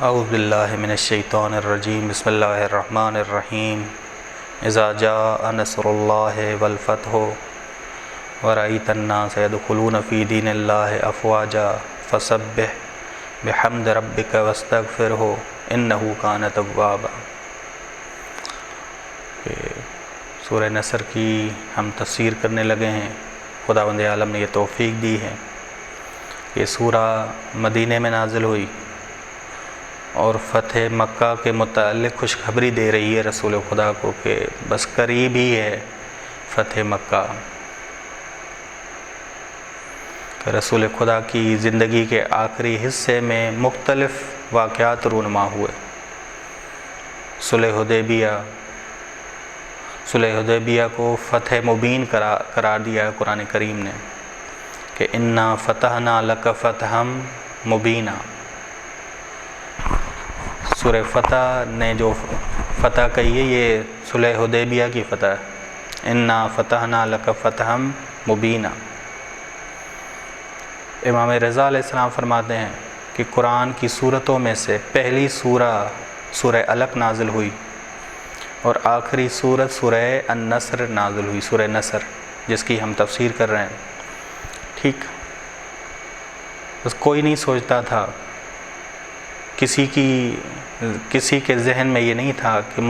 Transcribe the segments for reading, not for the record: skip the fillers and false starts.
اعوذ باللہ من الشیطان الرجیم بسم اللہ الرحمن الرحیم اذا جاء نصر اللہ والفتح ورأیت الناس يدخلون فی دین اللہ افواجا فسبح بحمد ربک واستغفرہ انہ کان توابا۔ سورہ نصر کی ہم تفسیر کرنے لگے ہیں۔ خداوند عالم نے یہ توفیق دی ہے۔ یہ سورہ مدینہ میں نازل ہوئی اور فتح مکہ کے متعلق خوشخبری دے رہی ہے رسول خدا کو کہ بس قریب ہی ہے فتح مکہ۔ کہ رسول خدا کی زندگی کے آخری حصے میں مختلف واقعات رونما ہوئے۔ صلح حدیبیہ کو فتح مبین قرار دیا ہے قرآن کریم نے کہ انا فتحنا لک فتحا مبینا۔ سورہ فتح نے جو فتح کہی ہے یہ صلح حدیبیہ کی فتح ہے۔ انا فتحنا لک فتحا مبینا۔ امام رضا علیہ السلام فرماتے ہیں کہ قرآن کی سورتوں میں سے پہلی سورہ علق نازل ہوئی اور آخری سورت سورہ النصر نازل ہوئی، سورہ نصر جس کی ہم تفسیر کر رہے ہیں۔ ٹھیک، بس کوئی نہیں سوچتا تھا، کسی کے ذہن میں یہ نہیں تھا کہ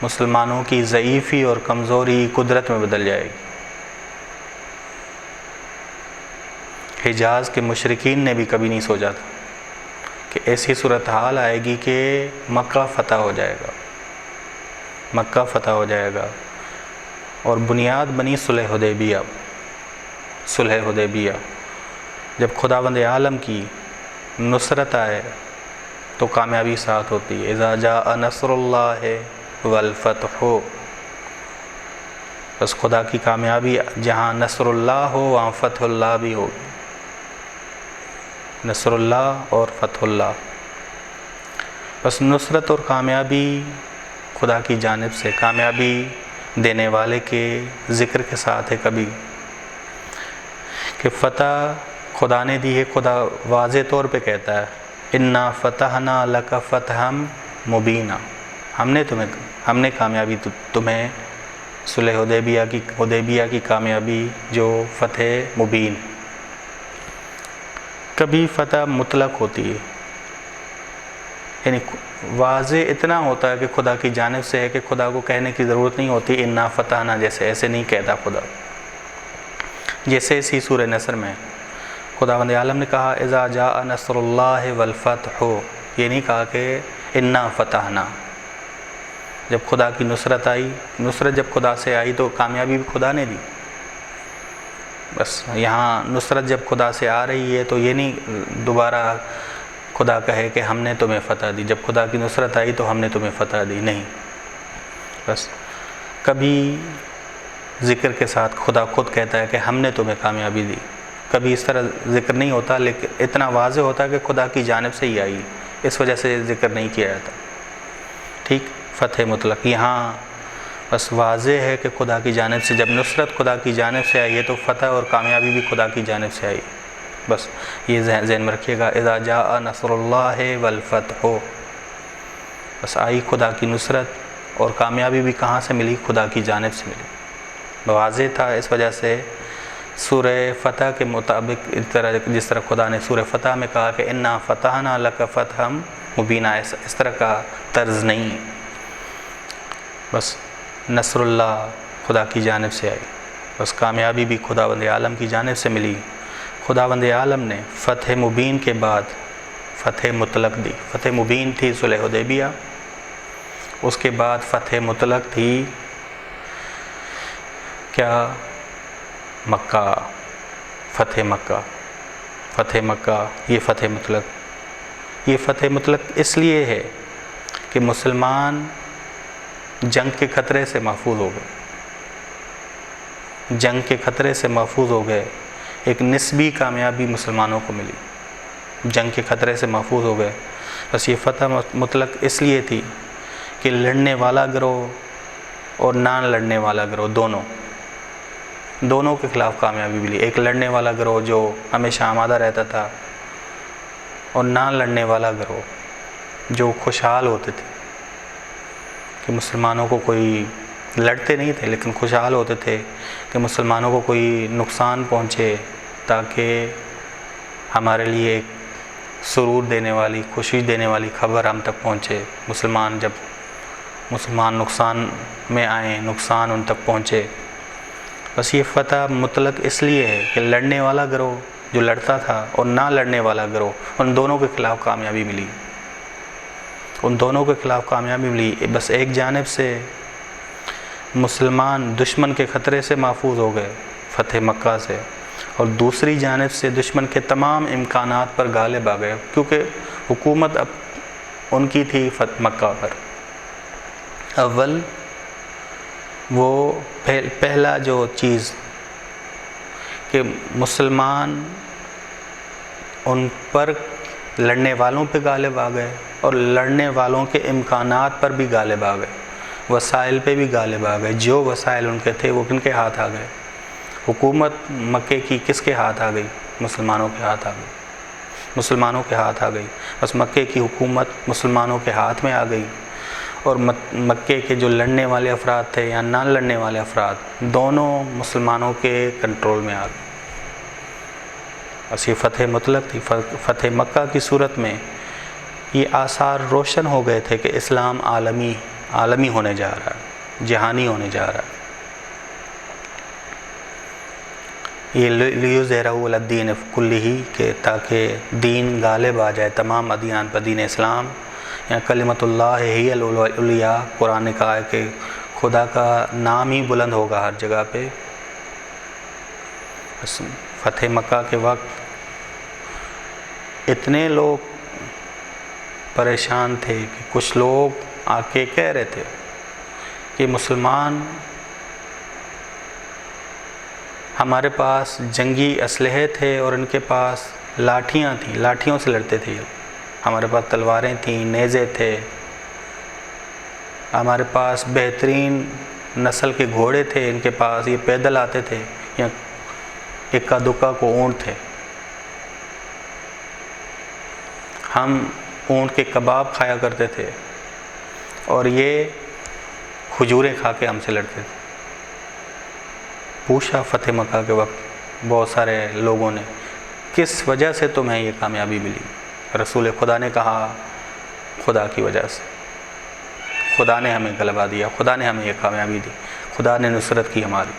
مسلمانوں کی ضعیفی اور کمزوری قدرت میں بدل جائے گی۔ حجاز کے مشرکین نے بھی کبھی نہیں سوچا تھا کہ ایسی صورتحال آئے گی کہ مکہ فتح ہو جائے گا، مکہ فتح ہو جائے گا۔ اور بنیاد بنی صلح حدیبیہ۔ جب خداوند عالم کی نصرت آئے تو کامیابی ساتھ ہوتی ہے۔ اذا جاء نصر اللہ والفتح، بس خدا کی کامیابی جہاں نصر اللہ ہو وہاں فتح اللہ بھی ہو، نصر اللہ اور فتح اللہ۔ بس نصرت اور کامیابی خدا کی جانب سے، کامیابی دینے والے کے ذکر کے ساتھ ہے کبھی کہ فتح خدا نے دی ہے۔ خدا واضح طور پہ کہتا ہے انا فتحنا لک فتحا مبینا، ہم نے کامیابی تمہیں صلح حدیبیہ کی کامیابی جو فتح مبین۔ کبھی فتح مطلق ہوتی ہے، یعنی واضح اتنا ہوتا ہے کہ خدا کی جانب سے ہے کہ خدا کو کہنے کی ضرورت نہیں ہوتی انا فتحنا، جیسے ایسے نہیں کہتا خدا۔ جیسے اسی سورہ نصر میں خداوند عالم نے کہا اذا جاء نصر اللہ والفتح، یہ نہیں کہا کہ انا فتحنا۔ جب خدا کی نصرت آئی، نصرت جب خدا سے آئی تو کامیابی بھی خدا نے دی۔ بس یہاں نصرت جب خدا سے آ رہی ہے تو یہ نہیں دوبارہ خدا کہے کہ ہم نے تمہیں فتح دی، جب خدا کی نصرت آئی تو ہم نے تمہیں فتح دی، نہیں۔ بس کبھی ذکر کے ساتھ خدا خود کہتا ہے کہ ہم نے تمہیں کامیابی دی، کبھی اس طرح ذکر نہیں ہوتا، لیکن اتنا واضح ہوتا ہے کہ خدا کی جانب سے ہی آئی، اس وجہ سے ذکر نہیں کیا جاتا۔ ٹھیک، فتح مطلق یہاں بس واضح ہے کہ خدا کی جانب سے، جب نصرت خدا کی جانب سے آئی ہے تو فتح اور کامیابی بھی خدا کی جانب سے آئی۔ بس یہ ذہن میں رکھیے گا، اذا جاء نصر اللہ والفتح، بس آئی خدا کی نصرت اور کامیابی بھی کہاں سے ملی؟ خدا کی جانب سے ملی۔ واضح تھا، اس وجہ سے سورہ فتح کے مطابق جس طرح خدا نے سورہ فتح میں کہا کہ انا فتحنا لک فتحا مبینا، اس طرح کا طرز نہیں ہے۔ بس نصر اللہ خدا کی جانب سے آئی، بس کامیابی بھی خداوند عالم کی جانب سے ملی۔ خداوند عالم نے فتح مبین کے بعد فتح مطلق دی۔ فتح مبین تھی صلح حدیبیہ، اس کے بعد فتح مطلق تھی کیا؟ مکہ، فتح مکہ۔ فتح مکہ یہ فتح مطلق اس لیے ہے کہ مسلمان جنگ کے خطرے سے محفوظ ہو گئے، جنگ کے خطرے سے محفوظ ہو گئے۔ ایک نسبی کامیابی مسلمانوں کو ملی، جنگ کے خطرے سے محفوظ ہو گئے۔ بس یہ فتح مطلق اس لیے تھی کہ لڑنے والا گروہ اور نہ لڑنے والا گروہ دونوں کے خلاف کامیابی ملی۔ ایک لڑنے والا گروہ جو ہمیشہ آمادہ رہتا تھا اور نہ لڑنے والا گروہ جو خوشحال ہوتے تھے کہ مسلمانوں کو کوئی لڑتے نہیں تھے لیکن خوشحال ہوتے تھے کہ مسلمانوں کو کوئی نقصان پہنچے تاکہ ہمارے لیے ایک سرور دینے والی خوشی دینے والی خبر ہم تک پہنچے، جب مسلمان نقصان میں آئیں نقصان ان تک پہنچے۔ بس یہ فتح مطلق اس لیے ہے کہ لڑنے والا گروہ جو لڑتا تھا اور نہ لڑنے والا گروہ، ان دونوں کے خلاف کامیابی ملی، ان دونوں کے خلاف کامیابی ملی۔ بس ایک جانب سے مسلمان دشمن کے خطرے سے محفوظ ہو گئے فتح مکہ سے، اور دوسری جانب سے دشمن کے تمام امکانات پر غالب آ گئے، کیونکہ حکومت اب ان کی تھی فتح مکہ پر۔ اول وہ پہلا جو چیز کہ مسلمان ان پر لڑنے والوں پہ غالب آ گئے اور لڑنے والوں کے امکانات پر بھی غالب آ گئے، وسائل پہ بھی غالب آ گئے۔ جو وسائل ان کے تھے وہ کن کے ہاتھ آ گئے؟ حکومت مکے کی کس کے ہاتھ آ گئی؟ مسلمانوں کے ہاتھ آ گئی، مسلمانوں کے ہاتھ آ گئی۔ بس مکے کی حکومت مسلمانوں کے ہاتھ میں آ گئی، اور مکے کے جو لڑنے والے افراد تھے یا نہ لڑنے والے افراد دونوں مسلمانوں کے کنٹرول میں آ گئے۔ بس یہ فتح مطلق تھی۔ فتح مکہ کی صورت میں یہ آثار روشن ہو گئے تھے کہ اسلام عالمی ہونے جا رہا ہے، جہانی ہونے جا رہا ہے۔ یہ لیظہرہ علی الدین کلہ، کہ تاکہ دین غالب آ جائے تمام ادیان پر، دین اسلام یا کلمۃ اللہ ہی العلیٰ۔ قرآن نے کہا ہے کہ خدا کا نام ہی بلند ہوگا ہر جگہ پہ۔ فتح مکہ کے وقت اتنے لوگ پریشان تھے کہ کچھ لوگ آ کے کہہ رہے تھے کہ مسلمان، ہمارے پاس جنگی اسلحے تھے اور ان کے پاس لاٹھیاں تھیں، لاٹھیوں سے لڑتے تھے، ہمارے پاس تلواریں تھیں، نیزے تھے، ہمارے پاس بہترین نسل کے گھوڑے تھے، ان کے پاس یہ پیدل آتے تھے یا اکا دکا کو اونٹ تھے، ہم اونٹ کے کباب کھایا کرتے تھے اور یہ کھجوریں کھا کے ہم سے لڑتے تھے۔ پوچھا فتح مکہ کے وقت بہت سارے لوگوں نے، کس وجہ سے تمہیں یہ کامیابی ملی؟ رسول خدا نے کہا خدا کی وجہ سے، خدا نے ہمیں غلبہ دیا، خدا نے ہمیں یہ کامیابی دی، خدا نے نصرت کی ہماری،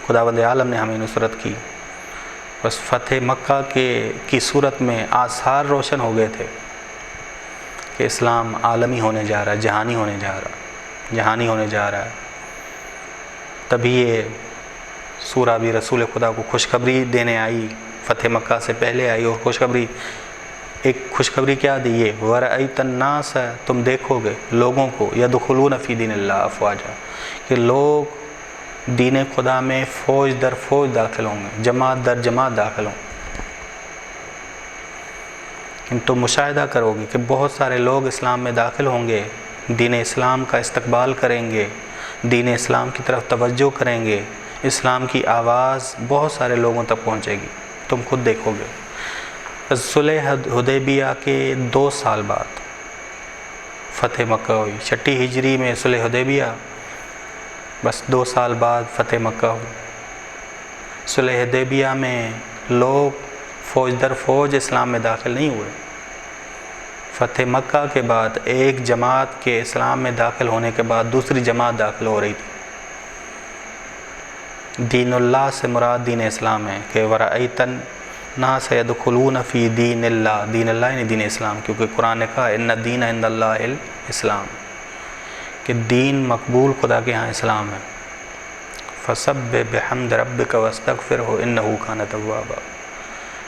خداوند عالم نے ہمیں نصرت کی۔ بس فتح مکہ کی صورت میں آثار روشن ہو گئے تھے کہ اسلام عالمی ہونے جا رہا ہے، جہانی ہونے جا رہا ہے، جہانی ہونے جا رہا ہے۔ تبھی یہ سورہ بھی رسول خدا کو خوشخبری دینے آئی، فتح مکہ سے پہلے آئی، اور ایک خوشخبری کیا دی؟ یہ وَرَأَيْتَ النَّاسَ، تم دیکھو گے لوگوں کو، يَدْخُلُونَ فِي دِينِ اللَّهِ أَفْوَاجًا، کہ لوگ دین خدا میں فوج در فوج داخل ہوں گے، جماعت در جماعت داخل ہوں گے۔ تم مشاہدہ کرو گے کہ بہت سارے لوگ اسلام میں داخل ہوں گے، دین اسلام کا استقبال کریں گے، دین اسلام کی طرف توجہ کریں گے، اسلام کی آواز بہت سارے لوگوں تک پہنچے گی، تم خود دیکھو گے۔ صلح حدیبیہ کے 2 سال بعد فتح مکہ ہوئی، 6 ہجری میں صلح حدیبیہ، بس 2 سال بعد فتح مکہ ہوئی۔ صلح حدیبیہ میں لوگ فوج در فوج اسلام میں داخل نہیں ہوئے، فتح مکہ کے بعد ایک جماعت کے اسلام میں داخل ہونے کے بعد دوسری جماعت داخل ہو رہی تھی۔ دین اللہ سے مراد دین اسلام ہے کہ وَرَأَيْتَ النَّاسَ يَدْخُلُونَ فِي دِينِ اللَّهِ، دین اللہ یعنی دین اسلام، کیونکہ قرآن نے کہا اِنَّ الدِّينَ عِندَ اللَّهِ الاسلام، کہ دین مقبول خدا کے ہاں اسلام ہے۔ فَسَبِّحْ بِحَمْدِ رَبِّكَ وَاسْتَغْفِرْهُ إِنَّهُ كَانَ تَوَّابًا،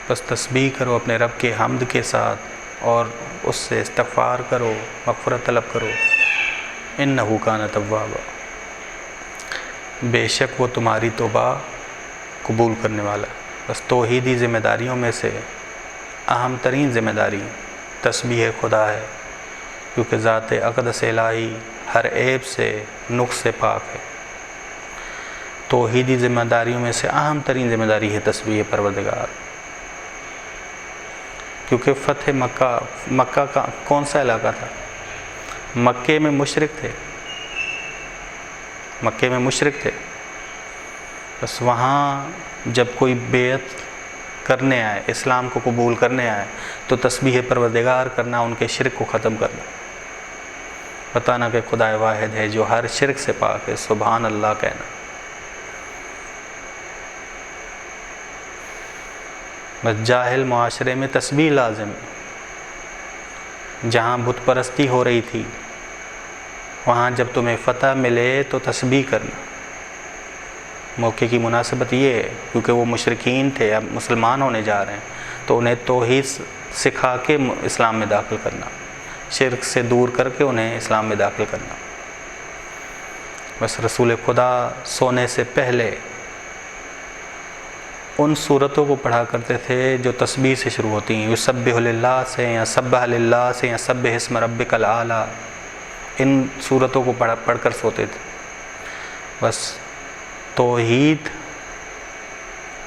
بس تسبیح کرو اپنے رب کے حمد کے ساتھ اور اس سے استغفار کرو، مغفرت طلب کرو، إِنَّهُ كَانَ تَوَّابًا، بے شک وہ تمہاری توبہ قبول کرنے والا ہے۔ بس توحیدی ذمہ داریوں میں سے اہم ترین ذمہ داری تسبیح خدا ہے، کیونکہ ذات اقدس الہی ہر عیب سے، نقص سے پاک ہے۔ توحیدی ذمہ داریوں میں سے اہم ترین ذمہ داری ہے تسبیح پروردگار۔ کیونکہ فتح مکہ کا کون سا علاقہ تھا؟ مکے میں مشرک تھے، مکے میں مشرک تھے. بس وہاں جب کوئی بیعت کرنے آئے، اسلام کو قبول کرنے آئے، تو تسبیح پروردگار کرنا، ان کے شرک کو ختم کرنا، بتانا کہ خدا واحد ہے جو ہر شرک سے پاک ہے، سبحان اللہ کہنا. بس جاہل معاشرے میں تسبیح لازم ہے. جہاں بت پرستی ہو رہی تھی وہاں جب تمہیں فتح ملے تو تسبیح کرنا. موقع کی مناسبت یہ ہے کیونکہ وہ مشرکین تھے، اب مسلمان ہونے جا رہے ہیں، تو انہیں توحید سکھا کے اسلام میں داخل کرنا، شرک سے دور کر کے انہیں اسلام میں داخل کرنا. بس رسول خدا سونے سے پہلے ان صورتوں کو پڑھا کرتے تھے جو تسبیح سے شروع ہوتی ہیں، یسبح للہ سے یا سبح للہ سے یا سبح اسم ربک الاعلی، ان صورتوں کو پڑھ کر سوتے تھے. بس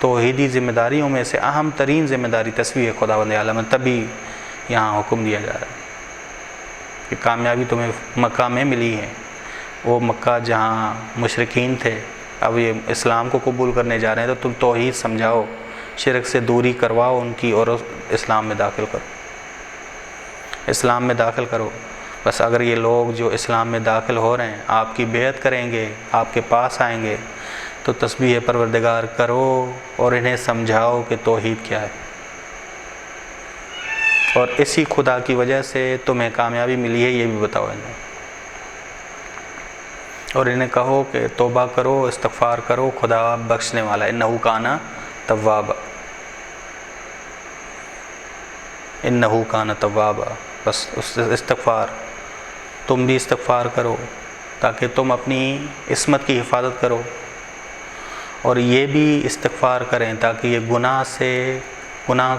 توحیدی ذمہ داریوں میں سے اہم ترین ذمہ داری تسبیح خداوند عالم، تبھی یہاں حکم دیا جا رہا ہے کہ کامیابی تمہیں مکہ میں ملی ہے. وہ مکہ جہاں مشرکین تھے اب یہ اسلام کو قبول کرنے جا رہے ہیں، تو تم توحید سمجھاؤ، شرک سے دوری کرواؤ ان کی، اور اسلام میں داخل کرو، اسلام میں داخل کرو. بس اگر یہ لوگ جو اسلام میں داخل ہو رہے ہیں آپ کی بیعت کریں گے، آپ کے پاس آئیں گے، تو تسبیح پروردگار کرو اور انہیں سمجھاؤ کہ توحید کیا ہے، اور اسی خدا کی وجہ سے تمہیں کامیابی ملی ہے یہ بھی بتاؤ انہیں. اور انہیں کہو کہ توبہ کرو، استغفار کرو، خدا بخشنے والا ہے، انہ کان توابا، انہ کان توابا. بس اس استغفار، تم بھی استغفار کرو تاکہ تم اپنی عصمت کی حفاظت کرو، اور یہ بھی استغفار کریں تاکہ یہ گناہ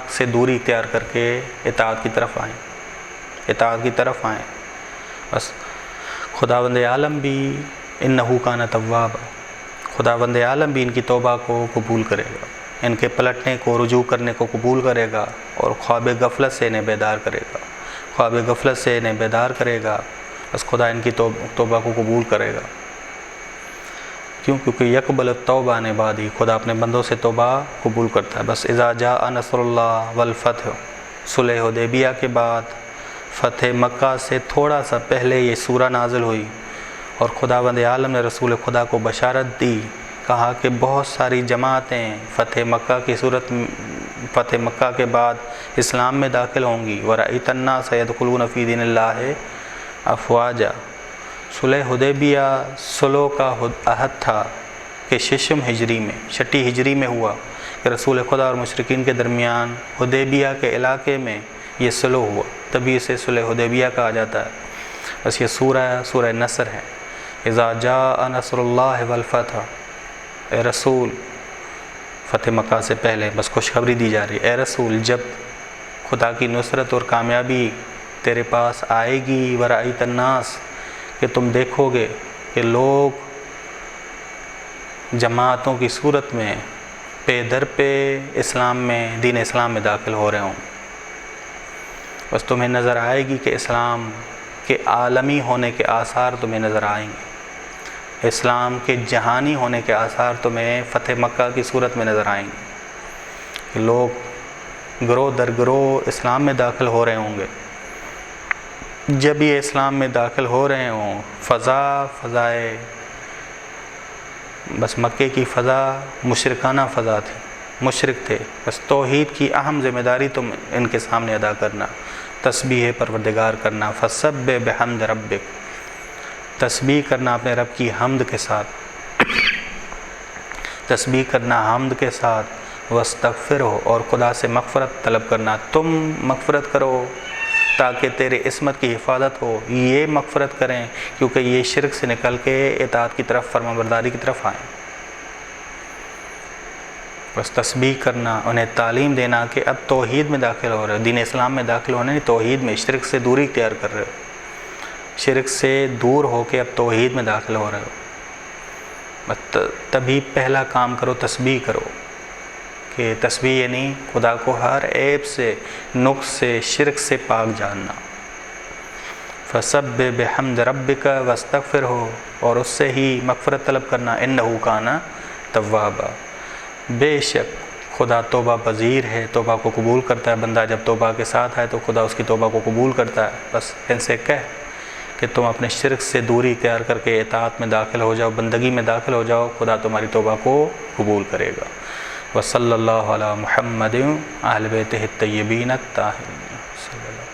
سے دوری اختیار کر کے اطاعت کی طرف آئیں. بس خداوند عالم بھی انہ کان توابا، خداوند عالم بھی ان کی توبہ کو قبول کرے گا، ان کے پلٹنے کو، رجوع کرنے کو قبول کرے گا، اور خواب غفلت سے انہیں بیدار کرے گا. بس خدا ان کی توبہ کو قبول کرے گا. کیونکہ یقبل التوبہ عن عبادہ، خدا اپنے بندوں سے توبہ قبول کرتا ہے. بس اذا جاء نصر اللہ والفتح، صلح حدیبیہ کے بعد فتح مکہ سے تھوڑا سا پہلے یہ سورہ نازل ہوئی، اور خداوند عالم نے رسول خدا کو بشارت دی، کہا کہ بہت ساری جماعتیں فتح مکہ کے بعد اسلام میں داخل ہوں گی. وَرَأَيْتَ النَّاسَ يَدْخُلُونَ فِي دِينِ اللَّهِ أَفْوَاجًا. صلح حدیبیہ صلح کا عہد تھا کہ چھٹی ہجری میں ہوا کہ رسول خدا اور مشرکین کے درمیان حدیبیہ کے علاقے میں یہ صلح ہوا، تبھی اسے صلح حدیبیہ کہا جاتا ہے. بس یہ سورہ نصر ہے. اذا جاء نصر اللہ والفتح، اے رسول، فتح مکہ سے پہلے بس خوشخبری دی جا رہی ہے، اے رسول جب خدا کی نصرت اور کامیابی تیرے پاس آئے گی، ورأیت الناس، کہ تم دیکھو گے کہ لوگ جماعتوں کی صورت میں پے در پہ دین اسلام میں داخل ہو رہے ہوں. بس تمہیں نظر آئے گی کہ اسلام کے عالمی ہونے کے آثار تمہیں نظر آئیں گے، اسلام کے جہانی ہونے کے آثار تمہیں فتح مکہ کی صورت میں نظر آئیں گے، کہ لوگ گروہ در گروہ اسلام میں داخل ہو رہے ہوں گے. جب یہ اسلام میں داخل ہو رہے ہوں، فضائے بس مکے کی فضا مشرکانہ فضا تھی، مشرک تھے. بس توحید کی اہم ذمہ داری تم ان کے سامنے ادا کرنا، تسبیح پروردگار کرنا، فسبح بحمد ربک، تسبیح کرنا اپنے رب کی حمد کے ساتھ، تسبیح کرنا حمد کے ساتھ، واستغفرہ، اور خدا سے مغفرت طلب کرنا. تم مغفرت کرو تاکہ تیرے عصمت کی حفاظت ہو، یہ مغفرت کریں کیونکہ یہ شرک سے نکل کے اطاعت کی طرف، فرمانبرداری کی طرف آئیں. بس تسبیح کرنا، انہیں تعلیم دینا کہ اب توحید میں داخل ہو رہے ہو، دین اسلام میں داخل ہونے نہیں، توحید میں، شرک سے دوری اختیار کر رہے ہو، شرک سے دور ہو کے اب توحید میں داخل ہو رہے ہو. بس تبھی پہلا کام کرو، تسبیح کرو. کہ تسبیح یعنی خدا کو ہر عیب سے، نقص سے، شرک سے پاک جاننا۔ فَسَبِّحْ بِحَمْدِ رَبِّكَ وَاسْتَغْفِرْهُ، اور اس سے ہی مغفرت طلب کرنا، إِنَّهُ كَانَ تَوَّابًا، بے شک خدا توبہ پذیر ہے، توبہ کو قبول کرتا ہے۔ بندہ جب توبہ کے ساتھ آئے تو خدا اس کی توبہ کو قبول کرتا ہے۔ بس ان سے کہہ کہ تم اپنے شرک سے دوری اختیار کر کے اطاعت میں داخل ہو جاؤ، بندگی میں داخل ہو جاؤ، خدا تمہاری توبہ کو قبول کرے گا۔ وصلی اللہ علی محمد اہل بیتہ الطیبین الطاہرین۔